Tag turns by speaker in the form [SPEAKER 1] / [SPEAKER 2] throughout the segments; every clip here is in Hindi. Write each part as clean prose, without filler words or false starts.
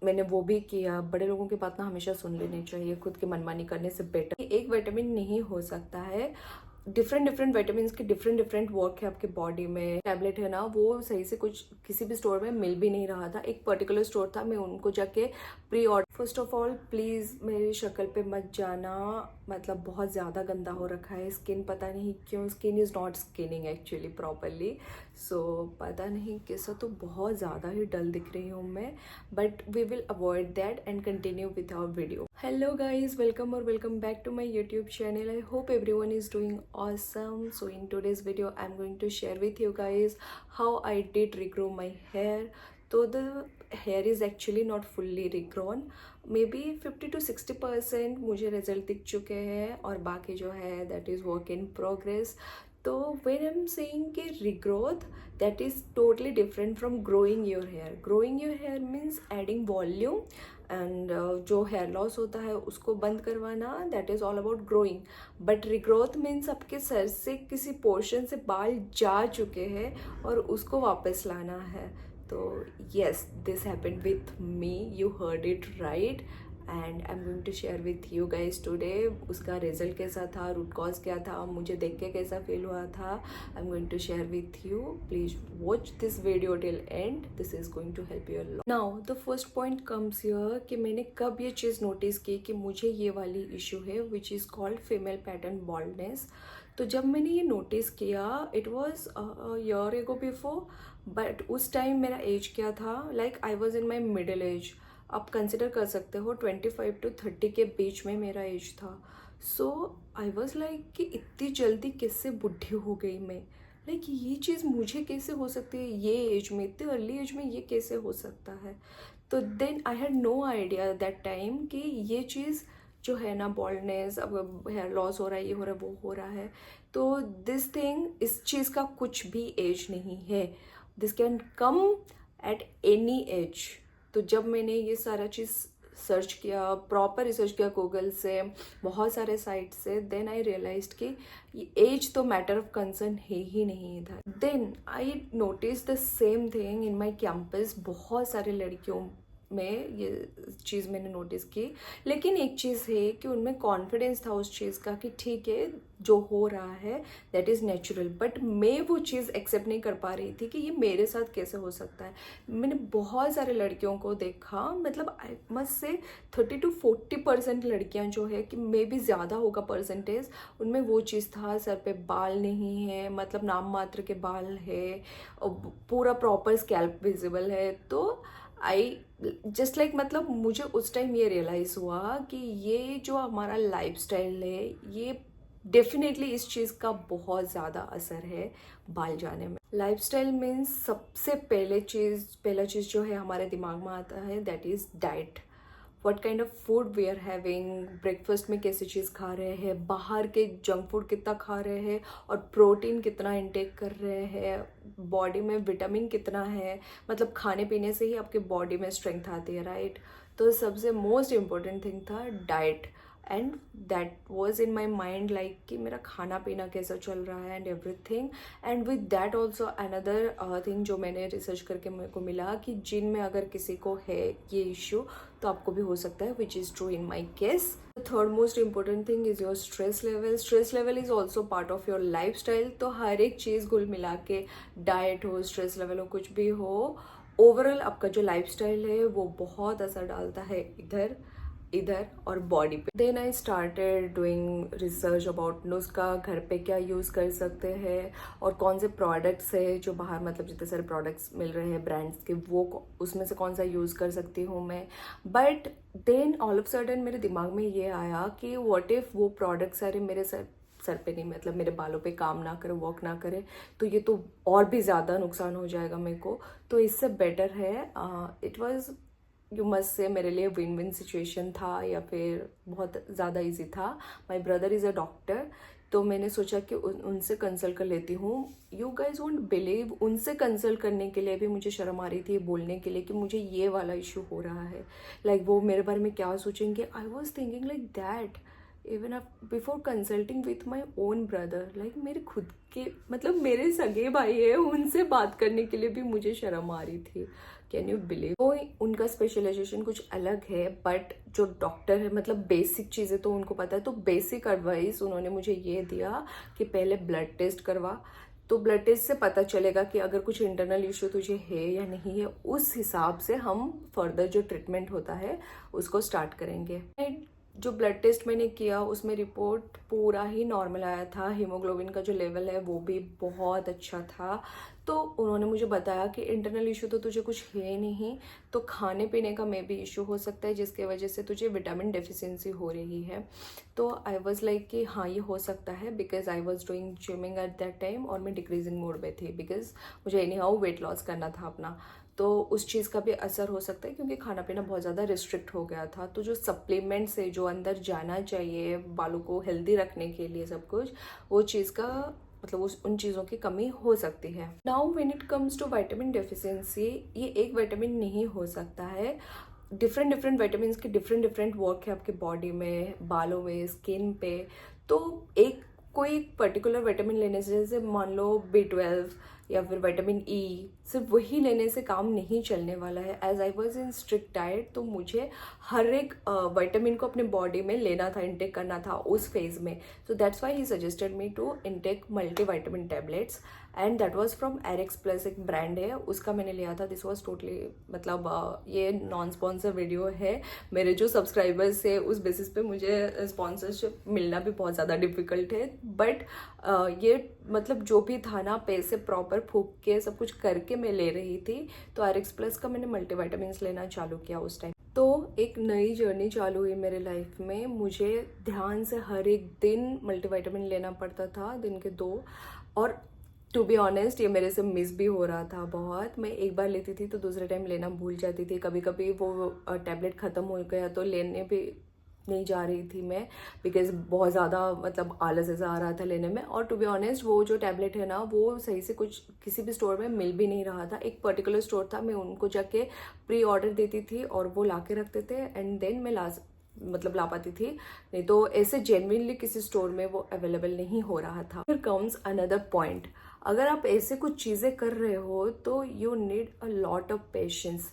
[SPEAKER 1] मैंने वो भी किया। बड़े लोगों की बात ना हमेशा सुन लेनी चाहिए, खुद की मनमानी करने से बेटर। एक विटामिन नहीं हो सकता है, डिफरेंट विटामिन की डिफरेंट वर्क है आपके बॉडी में। टैबलेट है ना, वो सही से कुछ किसी भी स्टोर में मिल भी नहीं रहा था। एक पर्टिकुलर स्टोर था, मैं उनको जाके pre order. First of all please मेरी शक्ल पे मत जाना, मतलब बहुत ज़्यादा गंदा हो रखा है स्किन, पता नहीं क्यों। Skin is not skinning actually properly, so पता नहीं कैसा, तो बहुत ज़्यादा ही डल दिख रही हूँ मैं। But we will avoid that and continue with our video. Hello guys, welcome back to my YouTube channel. I hope everyone is doing awesome. So in today's video I'm going to share with you guys how I did regrow my hair. So the hair is actually not fully regrown, maybe 50 to 60% मुझे रिजल्ट दिख चुके हैं और बाकी जो है that is work in progress. तो when I'm saying कि regrowth, that is totally different from growing your hair. Growing your hair means adding volume and जो हेयर लॉस होता है उसको बंद करवाना, that is all about growing. But regrowth means आपके सर से किसी पोर्शन से बाल जा चुके हैं और उसको वापस लाना है। तो yes, this happened with me, you heard it right, and I am going to share with you guys today उसका रिजल्ट कैसा था, रूट कॉज क्या था, मुझे देख के कैसा फील हुआ था। I am going to share with you, please watch this video till end, this is going to help you a lot. Now the first point comes here कि मैंने कब ये चीज़ नोटिस की कि मुझे ये वाली इशू है which is called female pattern baldness. तो जब मैंने ये नोटिस किया, it was year ago before, but उस टाइम मेरा एज क्या था, like I was in my middle age. आप कंसिडर कर सकते हो 25 to 30 के बीच में मेरा एज था। सो आई वॉज लाइक कि इतनी जल्दी कैसे बुढ़ी हो गई मैं, लाइक ये चीज़ मुझे कैसे हो सकती है ये एज में, इतने अर्ली एज में ये कैसे हो सकता है। तो then I had no idea that time कि ये चीज़ जो है ना, बॉल्डनेस, अब हेयर लॉस हो रहा है, ये हो रहा है, वो हो रहा है। तो दिस थिंग, इस चीज़ का कुछ भी एज नहीं है, this can come at any age. तो जब मैंने ये सारा चीज़ सर्च किया, प्रॉपर रिसर्च किया गूगल से, बहुत सारे साइट से, देन आई रियलाइज्ड कि एज तो मैटर ऑफ कंसर्न है ही नहीं इधर। Then I notice the same thing in my campus, बहुत सारे लड़कियों में ये चीज़ मैंने नोटिस की। लेकिन एक चीज़ है कि उनमें कॉन्फिडेंस था उस चीज़ का कि ठीक है जो हो रहा है दैट इज़ नेचुरल, बट मैं वो चीज़ एक्सेप्ट नहीं कर पा रही थी कि ये मेरे साथ कैसे हो सकता है। मैंने बहुत सारे लड़कियों को देखा, मतलब आई मस्ट से 30 to 40% लड़कियां जो है, कि मे भी ज़्यादा होगा परसेंटेज, उनमें वो चीज़ था। सर पे बाल नहीं है, मतलब नाम मात्र के बाल है, पूरा प्रॉपर स्कैल्प विजिबल है। तो आई जस्ट लाइक, मतलब मुझे उस टाइम ये रियलाइज़ हुआ कि ये जो हमारा लाइफस्टाइल है, ये डेफिनेटली इस चीज़ का बहुत ज़्यादा असर है बाल जाने में। लाइफस्टाइल मीन्स सबसे पहला चीज़ जो है हमारे दिमाग में आता है that is diet. What kind of food we are having, breakfast में कैसी चीज़ खा रहे हैं, बाहर के जंक फूड कितना खा रहे हैं और प्रोटीन कितना इंटेक कर रहे हैं, बॉडी में विटामिन कितना है, मतलब खाने पीने से ही आपके बॉडी में स्ट्रेंथ आती है, राइट। तो सबसे मोस्ट इम्पॉर्टेंट थिंग था diet, and that was in my mind, like कि मेरा खाना पीना कैसा चल रहा है and everything. And with that also another thing जो मैंने रिसर्च करके मेरे को मिला कि जिन में अगर किसी को है ये इश्यू तो आपको भी हो सकता है, which is true in my case. Third most important thing is your stress level. Stress level is also part of your life style. तो हर एक चीज़ घुल मिला के, डाइट हो, स्ट्रेस लेवल हो, कुछ भी हो, ओवरऑल आपका जो लाइफ स्टाइल है वो बहुत असर डालता है इधर और बॉडी पे। Then I started doing research about नुस्खा, घर पे क्या यूज़ कर सकते हैं और कौन से प्रोडक्ट्स है जो बाहर, मतलब जितने सारे प्रोडक्ट्स मिल रहे हैं ब्रांड्स के, वो उसमें से कौन सा यूज़ कर सकती हूँ मैं। But then all of sudden मेरे दिमाग में ये आया कि व्हाट इफ़ वो प्रोडक्ट्स सारे मेरे सर पे नहीं, मतलब मेरे बालों पे काम ना करे, वर्क ना करे, तो ये तो और भी ज़्यादा नुकसान हो जाएगा मेरे को। तो इससे बेटर है, it was, you must say, मेरे लिए विन विन सिचुएशन था या फिर बहुत ज़्यादा इजी था। My brother is a doctor, तो मैंने सोचा कि उनसे कंसल्ट कर लेती हूँ। यू गाइज वोंट बिलीव, उनसे कंसल्ट करने के लिए भी मुझे शर्म आ रही थी बोलने के लिए कि मुझे ये वाला इशू हो रहा है। लाइक वो मेरे बारे में क्या सोचेंगे, I was thinking like that even before consulting with my own brother. Like मेरे खुद के, मतलब मेरे सगे भाई है, उनसे बात करने के लिए भी मुझे शर्म आ रही थी। Can you believe. वो उनका स्पेशलाइजेशन कुछ अलग है, बट जो डॉक्टर है मतलब बेसिक चीज़ें तो उनको पता है। तो बेसिक एडवाइस उन्होंने मुझे ये दिया कि पहले ब्लड टेस्ट करवा, तो ब्लड टेस्ट से पता चलेगा कि अगर कुछ इंटरनल इशू तुझे है या नहीं है, उस हिसाब से हम फर्दर जो ट्रीटमेंट होता है उसको स्टार्ट करेंगे। जो ब्लड टेस्ट मैंने किया उसमें रिपोर्ट पूरा ही नॉर्मल आया था, हीमोग्लोबिन का जो लेवल है वो भी बहुत अच्छा था। तो उन्होंने मुझे बताया कि इंटरनल इशू तो तुझे कुछ है नहीं, तो खाने पीने का मे भी इशू हो सकता है जिसके वजह से तुझे विटामिन डेफिशिएंसी हो रही है। तो आई वाज लाइक कि हाँ ये हो सकता है, because I was doing gymming at that time और मैं डिक्रीजिंग मोड में थी, बिकॉज मुझे एनी हाउ वेट लॉस करना था अपना। तो उस चीज़ का भी असर हो सकता है क्योंकि खाना पीना बहुत ज़्यादा रिस्ट्रिक्ट हो गया था। तो जो सप्लीमेंट्स है जो अंदर जाना चाहिए बालों को हेल्दी रखने के लिए सब कुछ, वो चीज़ का मतलब उन चीज़ों की कमी हो सकती है। Now when it comes to vitamin deficiency, ये एक विटामिन नहीं हो सकता है। डिफरेंट डिफरेंट विटामिन के डिफरेंट डिफरेंट वर्क है आपके बॉडी में, बालों में, स्किन पे। तो एक कोई पर्टिकुलर विटामिन लेने से, जैसे मान लो B12 या फिर विटामिन ई, सिर्फ वही लेने से काम नहीं चलने वाला है। As I was in strict diet, तो मुझे हर एक विटामिन को अपने बॉडी में लेना था, इनटेक करना था उस फेज में। So that's why he suggested me to intake multi vitamin tablets, and that was from Erics plus, एक ब्रांड है उसका मैंने लिया था। दिस वाज टोटली मतलब ये नॉन स्पॉन्सर वीडियो है। मेरे जो सब्सक्राइबर्स है उस बेसिस पे मुझे स्पॉन्सरशिप मिलना भी बहुत ज़्यादा डिफिकल्ट है, बट ये मतलब जो भी था ना, पैसे प्रॉपर फूक के सब कुछ करके मैं ले रही थी। तो एरिक्स प्लस का मैंने मल्टीविटामिन्स लेना चालू किया उस टाइम। तो एक नई जर्नी चालू हुई मेरे लाइफ में। मुझे ध्यान से हर एक दिन मल्टीविटामिन लेना पड़ता था, दिन के 2। और टू बी ऑनेस्ट ये मेरे से मिस भी हो रहा था बहुत। मैं एक बार लेती थी तो दूसरे टाइम लेना भूल जाती थी। कभी कभी वो टैबलेट ख़त्म हो गया तो लेने भी नहीं जा रही थी मैं, बिकॉज बहुत ज़्यादा मतलब आलस ऐसा आ रहा था लेने में। और टू बी ऑनेस्ट वो जो टैबलेट है ना, वो सही से कुछ किसी भी स्टोर में मिल भी नहीं रहा था। एक पर्टिकुलर स्टोर था, मैं उनको जाके प्री ऑर्डर देती थी और वो ला के रखते थे, एंड देन मैं ला पाती थी। नहीं तो ऐसे जेन्युइनली किसी स्टोर में वो अवेलेबल नहीं हो रहा था। फिर कम्स अनदर पॉइंट, अगर आप ऐसे कुछ चीज़ें कर रहे हो तो you need a lot of patience.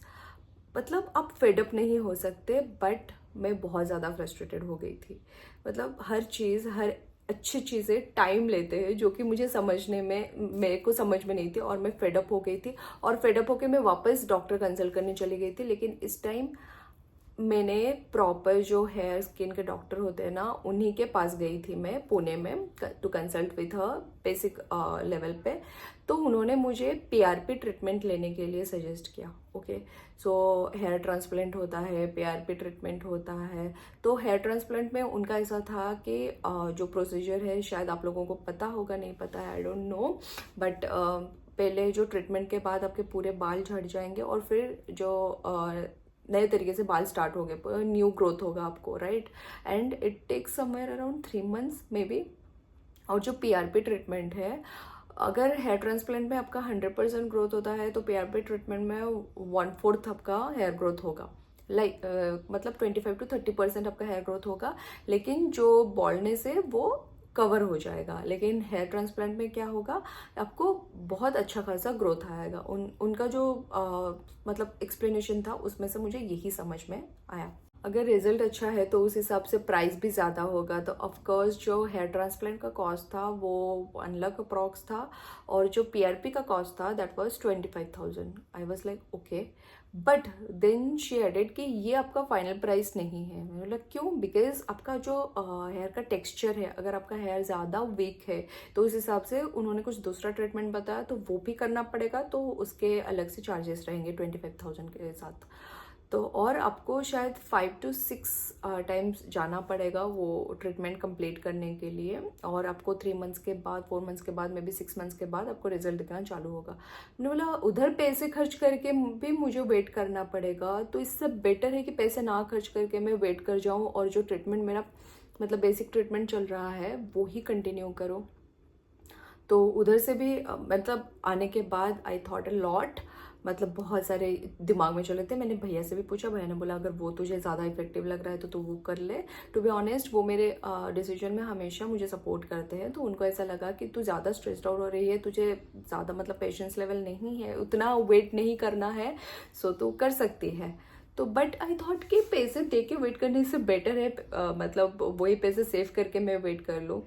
[SPEAKER 1] मतलब आप फेडअप नहीं हो सकते, बट मैं बहुत ज़्यादा फ्रस्ट्रेटेड हो गई थी। मतलब हर चीज़, हर अच्छी चीज़ें टाइम लेते हैं, जो कि मुझे समझने में, मेरे को समझ में नहीं थी, और मैं फेडअप हो गई थी। और फेडअप होकर मैं वापस डॉक्टर कंसल्ट करने चली गई थी। लेकिन इस टाइम मैंने प्रॉपर जो हेयर स्किन के डॉक्टर होते हैं ना, उन्हीं के पास गई थी मैं पुणे में to consult with a basic level पे। तो उन्होंने मुझे PRP ट्रीटमेंट लेने के लिए सजेस्ट किया। ओके, सो हेयर ट्रांसप्लांट होता है, PRP ट्रीटमेंट होता है। तो हेयर ट्रांसप्लांट में उनका ऐसा था कि जो प्रोसीजर है, शायद आप लोगों को पता होगा, नहीं पता है, आई डोंट नो, बट पहले जो ट्रीटमेंट के बाद आपके पूरे बाल झड़ जाएंगे और फिर जो नए तरीके से बाल स्टार्ट हो गए, न्यू ग्रोथ होगा आपको, right. And it takes somewhere around 3 months maybe. और जो PRP ट्रीटमेंट है, अगर हेयर ट्रांसप्लांट में आपका 100% ग्रोथ होता है तो PRP ट्रीटमेंट में 1/4 आपका हेयर ग्रोथ होगा। मतलब 25 to 30% आपका हेयर ग्रोथ होगा, लेकिन जो बॉल्डनेस है वो कवर हो जाएगा। लेकिन हेयर ट्रांसप्लांट में क्या होगा, आपको बहुत अच्छा खासा ग्रोथ आएगा। उनका जो मतलब एक्सप्लेनेशन था उसमें से मुझे यही समझ में आया। अगर रिजल्ट अच्छा है तो उस हिसाब से प्राइस भी ज़्यादा होगा। तो ऑफकोर्स जो हेयर ट्रांसप्लांट का कॉस्ट था वो 1 लाख अप्रॉक्स था, और जो PRP का कॉस्ट था that was 25,000। I was like okay, but then she added कि ये आपका फाइनल प्राइस नहीं है। मैंने बोला क्यों? बिकॉज आपका जो हेयर का टेक्सचर है, अगर आपका हेयर ज़्यादा वीक है तो उस हिसाब से उन्होंने कुछ दूसरा ट्रीटमेंट बताया, तो वो भी करना पड़ेगा। तो उसके अलग से चार्जेस रहेंगे 25,000 के साथ। तो और आपको शायद 5 to 6 टाइम्स जाना पड़ेगा वो ट्रीटमेंट कंप्लीट करने के लिए, और आपको 3 मंथ्स के बाद, 4 मंथ्स के बाद, मे बी 6 मंथ्स के बाद आपको रिजल्ट दिखना चालू होगा। मैंने बोला उधर पैसे खर्च करके भी मुझे वेट करना पड़ेगा, तो इससे बेटर है कि पैसे ना खर्च करके मैं वेट कर जाऊँ और जो ट्रीटमेंट मेरा मतलब बेसिक ट्रीटमेंट चल रहा है वो ही कंटिन्यू करो। तो उधर से भी मतलब आने के बाद आई थॉट अ लॉट, मतलब बहुत सारे दिमाग में चले थे। मैंने भैया से भी पूछा, भैया ने बोला अगर वो तुझे ज़्यादा इफेक्टिव लग रहा है तो तू वो कर ले। टू बी ऑनेस्ट वो मेरे डिसीजन में हमेशा मुझे सपोर्ट करते हैं। तो उनको ऐसा लगा कि तू ज़्यादा स्ट्रेस्ड आउट हो रही है, तुझे ज़्यादा मतलब पेशेंस लेवल नहीं है, उतना वेट नहीं करना है, सो तू कर सकती है। तो बट आई थॉट कि पैसे दे के वेट करने से बेटर है मतलब वही पैसे सेव करके मैं वेट कर लूँ।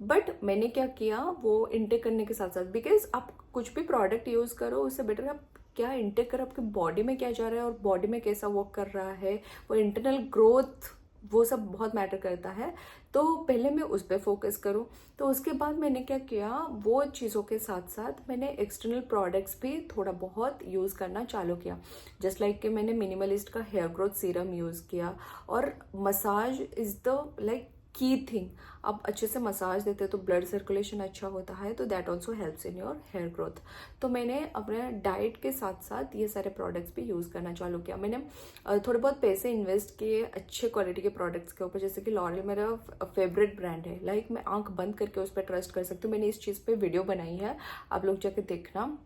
[SPEAKER 1] बट मैंने क्या किया, वो इनटेक करने के साथ साथ, बिकॉज आप कुछ भी प्रोडक्ट यूज़ करो उससे बेटर आप क्या इनटेक करो, आपके बॉडी में क्या जा रहा है और बॉडी में कैसा वर्क कर रहा है, वो इंटरनल ग्रोथ, वो सब बहुत मैटर करता है। तो पहले मैं उस पर फोकस करूँ। तो उसके बाद मैंने क्या किया, वो चीज़ों के साथ साथ मैंने एक्सटर्नल प्रोडक्ट्स भी थोड़ा बहुत यूज़ करना चालू किया। जस्ट लाइक कि मैंने मिनिमलिस्ट का हेयर ग्रोथ सीरम यूज़ किया, और massage is the like key thing. आप अच्छे से मसाज देते हैं तो ब्लड सर्कुलेशन अच्छा होता है, तो that also helps in your hair growth. तो मैंने अपने डाइट के साथ साथ ये सारे प्रोडक्ट्स भी यूज़ करना चालू किया। मैंने थोड़े बहुत पैसे इन्वेस्ट किए अच्छे क्वालिटी के प्रोडक्ट्स के ऊपर, जैसे कि लॉरियल मेरा फेवरेट ब्रांड है, लाइक मैं आंख बंद करके उस पर ट्रस्ट कर सकती हूँ। मैंने इस चीज़ पे वीडियो बनाई है, आप लोग जाके देखना।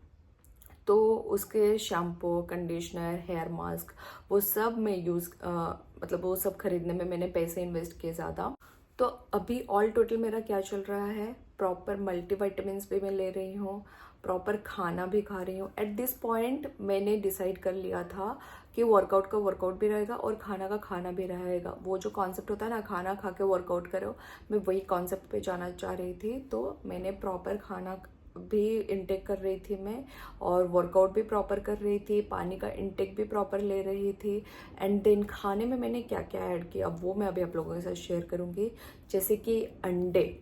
[SPEAKER 1] तो उसके शैम्पू, कंडीशनर, हेयर मास्क, वो सब मैं मतलब वो सब खरीदने में मैंने पैसे इन्वेस्ट किए ज़्यादा। तो अभी ऑल टोटल मेरा क्या चल रहा है, प्रॉपर मल्टीविटामिन्स भी मैं ले रही हूँ, प्रॉपर खाना भी खा रही हूँ। एट दिस पॉइंट मैंने डिसाइड कर लिया था कि वर्कआउट का वर्कआउट भी रहेगा और खाना का खाना भी रहेगा। वो जो कॉन्सेप्ट होता है ना, खाना खा के वर्कआउट करो, मैं वही कॉन्सेप्ट पे जाना चाह रही थी। तो मैंने प्रॉपर खाना भी इनटेक कर रही थी मैं, और वर्कआउट भी प्रॉपर कर रही थी, पानी का इनटेक भी प्रॉपर ले रही थी। एंड देन खाने में मैंने क्या क्या ऐड किया वो मैं अभी आप लोगों के साथ शेयर करूँगी। जैसे कि अंडे,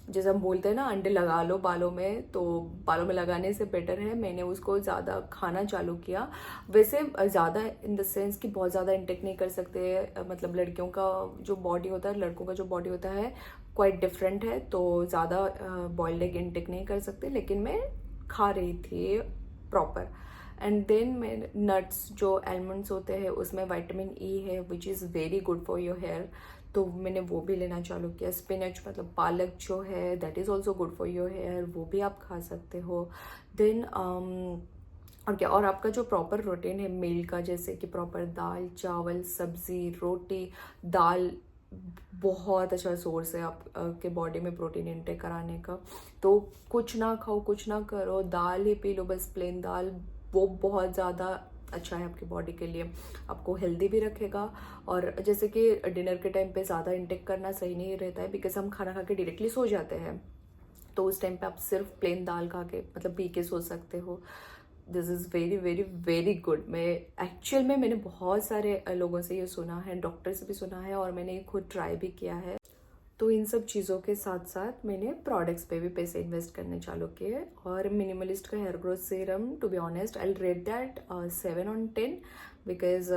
[SPEAKER 1] जैसे हम बोलते हैं ना अंडे लगा लो बालों में, तो बालों में लगाने से बेटर है, मैंने उसको ज़्यादा खाना चालू किया। वैसे ज़्यादा इन द सेंस कि बहुत ज़्यादा इंटेक नहीं कर सकते, मतलब लड़कियों का जो बॉडी होता है, लड़कों का जो बॉडी होता है क्वाइट डिफरेंट है, तो ज़्यादा बॉइल्ड एग इंटेक नहीं कर सकते, लेकिन मैं खा रही थी प्रॉपर। एंड देन मैं नट्स, जो आलमंड्स होते हैं उसमें विटामिन ई है which is very good for your hair, तो मैंने वो भी लेना चालू किया। स्पिनच मतलब पालक जो है that is also good for your hair, वो भी आप खा सकते हो। देन और क्या, और आपका जो प्रॉपर रूटीन है मील का, जैसे कि प्रॉपर दाल, चावल, सब्जी, रोटी, दाल बहुत अच्छा सोर्स है आप के बॉडी में प्रोटीन इनटेक कराने का। तो कुछ ना खाओ, कुछ ना करो, दाल ही पी लो, बस प्लेन दाल, वो बहुत ज़्यादा अच्छा है आपकी बॉडी के लिए, आपको हेल्दी भी रखेगा। और जैसे कि डिनर के टाइम पे ज़्यादा इंटेक करना सही नहीं रहता है, बिकॉज हम खाना खा के डायरेक्टली सो जाते हैं, तो उस टाइम पे आप सिर्फ प्लेन दाल खा के मतलब पी के सो सकते हो। This is very very very good. मैं एक्चुअल में मैंने बहुत सारे लोगों से ये सुना है, डॉक्टर से भी सुना है, और मैंने खुद ट्राई भी किया है। तो इन सब चीज़ों के साथ साथ मैंने प्रोडक्ट्स पे भी पैसे इन्वेस्ट करने चालू किए। और मिनिमलिस्ट का hair growth serum, to be honest I rate that 7/10, because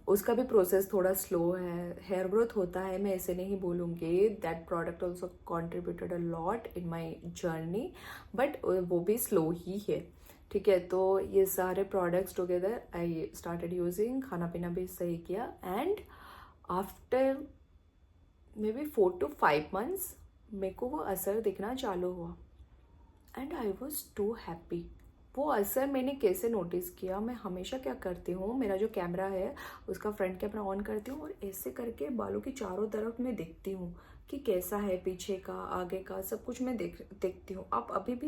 [SPEAKER 1] उसका भी प्रोसेस थोड़ा स्लो है। हेयर ग्रोथ होता है, मैं ऐसे नहीं बोलूँगी, that product also contributed a lot in my journey, but वो भी स्लो ही है। ठीक है, तो ये सारे products together I started using, खाना पीना भी सही किया, and after may be 4 to 5 months मेरे को वो असर दिखना चालू हुआ, and I was too happy. वो असर मैंने कैसे नोटिस किया, मैं हमेशा क्या करती हूँ, मेरा जो कैमरा है उसका फ्रंट कैमरा ऑन करती हूँ और ऐसे करके बालों की चारों तरफ मैं देखती हूँ कि कैसा है, पीछे का, आगे का, सब कुछ मैं देखती हूँ। आप अभी भी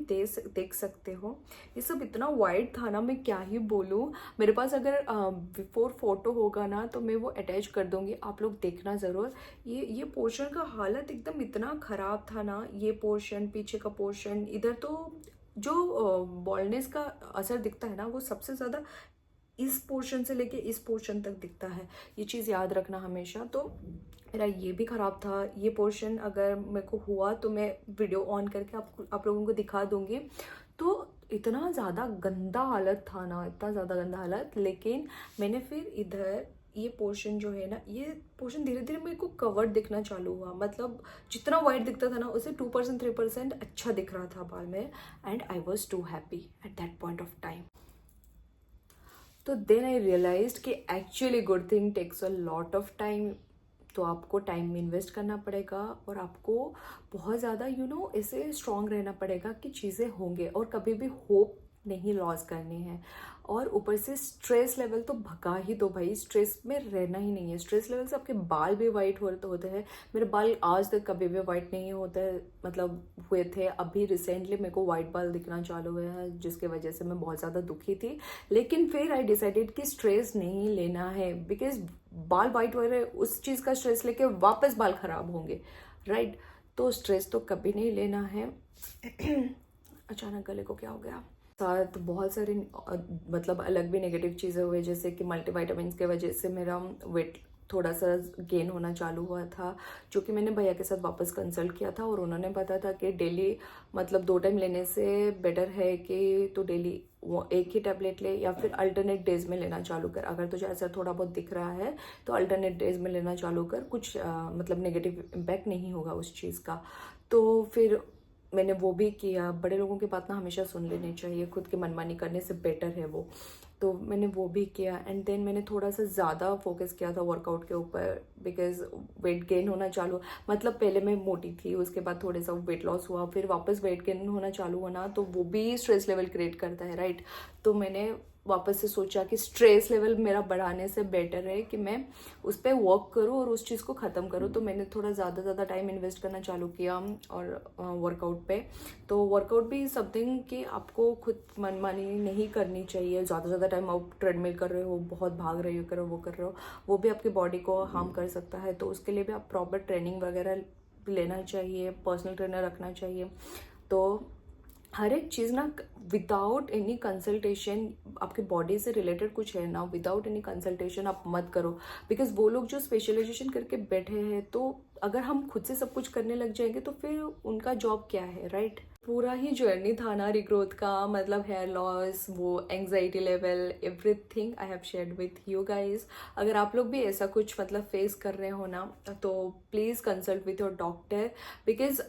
[SPEAKER 1] देख सकते हो, ये सब इतना वाइड था ना, मैं क्या ही बोलूँ। मेरे पास अगर बिफोर फोटो होगा ना तो मैं वो अटैच कर दूँगी, आप लोग देखना ज़रूर। ये पोर्शन का हालत एकदम इतना ख़राब था ना, ये पोर्शन, पीछे का पोर्शन, इधर तो जो बॉल्डनेस का असर दिखता है ना, वो सबसे ज़्यादा इस पोर्शन से लेके इस पोर्शन तक दिखता है, ये चीज़ याद रखना हमेशा। तो मेरा ये भी ख़राब था, ये पोर्शन अगर मेरे को हुआ तो मैं वीडियो ऑन करके आप लोगों को दिखा दूँगी। तो इतना ज़्यादा गंदा हालत था ना, इतना ज़्यादा गंदा हालत, लेकिन मैंने फिर इधर ये पोर्शन जो है ना, ये पोर्शन धीरे धीरे मेरे को कवर्ड दिखना चालू हुआ, मतलब जितना वाइट दिखता था ना उससे 2% 3% अच्छा दिख रहा था बाल में, and I was too happy at that point of time. तो देन आई रियलाइज कि actually good thing takes a lot of time. तो आपको टाइम इन्वेस्ट करना पड़ेगा, और आपको बहुत ज़्यादा ऐसे स्ट्रांग रहना पड़ेगा कि चीज़ें होंगे, और कभी भी होप नहीं लॉस करनी है। और ऊपर से स्ट्रेस लेवल तो भगा ही दो भाई, स्ट्रेस में रहना ही नहीं है। स्ट्रेस लेवल से आपके बाल भी वाइट होते हैं। मेरे बाल आज तक कभी भी वाइट नहीं होते, मतलब हुए थे। अभी रिसेंटली मेरे को वाइट बाल दिखना चालू हुए हैं, जिसके वजह से मैं बहुत ज़्यादा दुखी थी। लेकिन फिर आई डिसाइडेड कि स्ट्रेस नहीं लेना है, बिकॉज बाल वाइट हो रहे, उस चीज़ का स्ट्रेस लेके वापस बाल खराब होंगे, राइट। तो स्ट्रेस तो कभी नहीं लेना है। अचानक गले को क्या हो गया। साथ बहुत सारे मतलब अलग भी नेगेटिव चीज़ें हुई, जैसे कि मल्टीविटामिन्स के वजह से मेरा वेट थोड़ा सा गेन होना चालू हुआ था, जो कि मैंने भैया के साथ वापस कंसल्ट किया था और उन्होंने बताया था कि डेली मतलब 2 टाइम लेने से बेटर है कि तो डेली वो एक ही टैबलेट ले या फिर अल्टरनेट डेज में लेना चालू कर। अगर तुझे ऐसा थोड़ा बहुत दिख रहा है तो अल्टरनेट डेज में लेना चालू कर, कुछ मतलब नेगेटिव इम्पैक्ट नहीं होगा उस चीज़ का। तो फिर मैंने वो भी किया। बड़े लोगों की बात ना हमेशा सुन लेनी चाहिए, खुद की मनमानी करने से बेटर है वो। तो मैंने वो भी किया एंड देन मैंने थोड़ा सा ज़्यादा फोकस किया था वर्कआउट के ऊपर, बिकॉज वेट गेन होना चालू, मतलब पहले मैं मोटी थी, उसके बाद थोड़ा सा वेट लॉस हुआ, फिर वापस वेट गेन होना चालू होना, तो वो भी स्ट्रेस लेवल क्रिएट करता है, राइट। तो मैंने वापस से सोचा कि स्ट्रेस लेवल मेरा बढ़ाने से बेटर है कि मैं उस पर वर्क करूँ और उस चीज़ को ख़त्म करूँ। तो मैंने थोड़ा ज़्यादा टाइम इन्वेस्ट करना चालू किया और वर्कआउट पे। तो वर्कआउट भी समथिंग कि आपको खुद मनमानी नहीं करनी चाहिए। ज़्यादा टाइम आप ट्रेडमिल कर रहे हो, बहुत भाग रहे हो, कर रहे हो, वो भी आपकी बॉडी को हार्म कर सकता है। तो उसके लिए भी आप प्रॉपर ट्रेनिंग वगैरह लेना चाहिए, पर्सनल ट्रेनर रखना चाहिए। तो हर एक चीज़ ना विदाउट एनी कंसल्टेशन, आपकी बॉडी से रिलेटेड कुछ है ना, विदाउट एनी कंसल्टेशन आप मत करो। बिकॉज वो लोग जो स्पेशलाइजेशन करके बैठे हैं, तो अगर हम खुद से सब कुछ करने लग जाएंगे तो फिर उनका जॉब क्या है, राइट। पूरा ही जर्नी था ना रिग्रोथ का, मतलब हेयर लॉस, वो anxiety level, everything I have shared with you guys. अगर आप लोग भी ऐसा कुछ मतलब फेस कर रहे हो ना, तो please consult with your doctor, because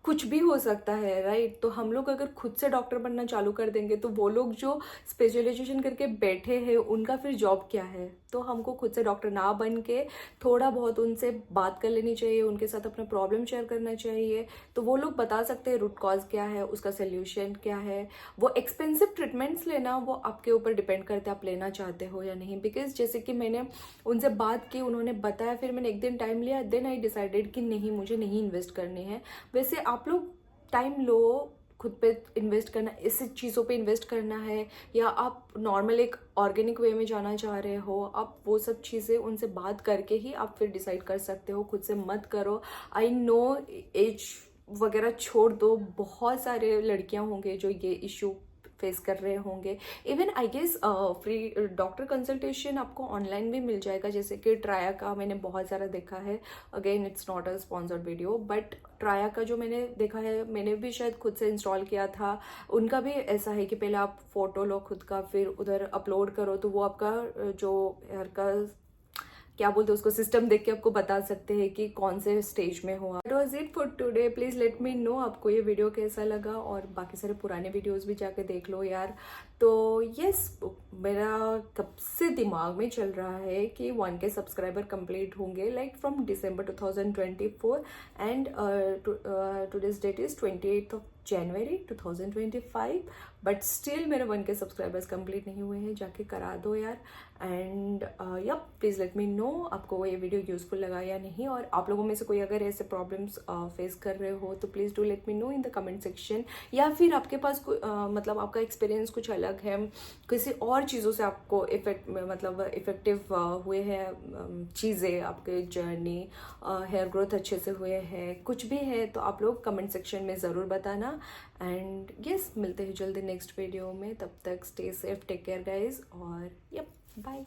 [SPEAKER 1] कुछ भी हो सकता है, राइट। तो हम लोग अगर खुद से डॉक्टर बनना चालू कर देंगे तो वो लोग जो स्पेशलाइजेशन करके बैठे हैं उनका फिर जॉब क्या है। तो हमको खुद से डॉक्टर ना बन के थोड़ा बहुत उनसे बात कर लेनी चाहिए, उनके साथ अपना प्रॉब्लम शेयर करना चाहिए। तो वो लोग बता सकते हैं रूट कॉज क्या है, उसका सोल्यूशन क्या है। वो एक्सपेंसिव ट्रीटमेंट्स लेना वो आपके ऊपर डिपेंड करते हैं आप लेना चाहते हो या नहीं। बिकॉज जैसे कि मैंने उनसे बात की, उन्होंने बताया, फिर मैंने एक दिन टाइम लिया, देन आई डिसाइडेड कि नहीं, मुझे नहीं इन्वेस्ट करनी है। वैसे आप लोग टाइम लो, खुद पे इन्वेस्ट करना, ऐसी चीज़ों पे इन्वेस्ट करना है, या आप नॉर्मल एक ऑर्गेनिक वे में जाना चाह रहे हो, आप वो सब चीज़ें उनसे बात करके ही आप फिर डिसाइड कर सकते हो। खुद से मत करो। आई नो एज वगैरह छोड़ दो, बहुत सारे लड़कियां होंगे जो ये इशू फेस कर रहे होंगे। Even I guess free doctor consultation आपको ऑनलाइन भी मिल जाएगा, जैसे कि ट्राया का मैंने बहुत सारा देखा है। Again it's not a sponsored video, but Traya का जो मैंने देखा है, मैंने भी शायद खुद से इंस्टॉल किया था। उनका भी ऐसा है कि पहले आप फोटो लो खुद का, फिर उधर अपलोड करो, तो वो आपका जो हेयर का क्या बोलते हैं उसको, सिस्टम देख के आपको बता सकते हैं कि कौन से स्टेज में हो। That was it for today. Please let me know आपको ये वीडियो कैसा लगा, और बाकी सारे पुराने वीडियोस भी जाके देख लो यार। तो यस, मेरा कब से दिमाग में चल रहा है कि 1K सब्सक्राइबर कंप्लीट होंगे, like from December 2024 and today's date is 28 January 2025, but still मेरे 1K सब्सक्राइबर्स कंप्लीट नहीं हुए हैं। जाके करा दो यार। And yup, please let me know आपको ये वीडियो यूजफुल लगा या नहीं, और आप लोगों में से कोई अगर ऐसे प्रॉब्लम्स फेस कर रहे हो तो please do let me no in the comment section. या फिर आपके पास मतलब आपका एक्सपीरियंस कुछ अलग है, किसी और चीज़ों से आपको इफेक्टिव हुए हैं चीज़ें, आपके जर्नी, हेयर ग्रोथ अच्छे से हुए हैं, कुछ भी है तो आप लोग कमेंट सेक्शन में ज़रूर बताना। एंड यस, मिलते हैं जल्दी नेक्स्ट वीडियो में। तब तक stay safe, take care guys, और यप, बाय।